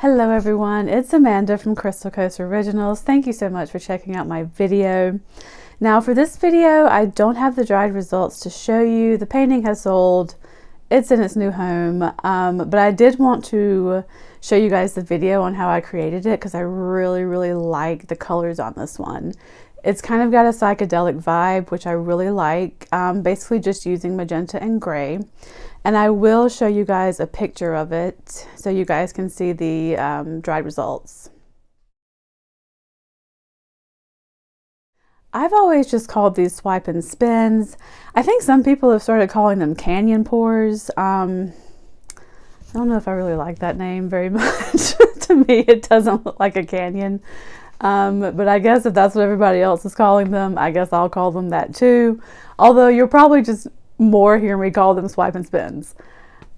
Hello everyone, it's Amanda from Crystal Coast Originals. Thank you so much for checking out my video. Now for this video, I don't have the dried results to show you. The painting has sold, it's in its new home, but I did want to show you guys the video on how I created it because I really like the colors on this one. It's kind of got a psychedelic vibe, which I really like, basically just using magenta and gray. And I will show you guys a picture of it so you guys can see the dried results. I've always just called these swipe and spins. I think some people have started calling them canyon pours. I don't know if I really like that name very much. To me, it doesn't look like a canyon. But I guess if that's what everybody else is calling them, I guess I'll call them that too. Although you'll probably just more hear me call them swipe and spins.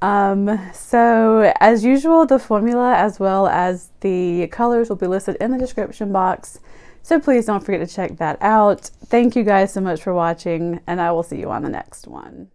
So as usual, the formula as well as the colors will be listed in the description box. So please don't forget to check that out. Thank you guys so much for watching, and I will see you on the next one.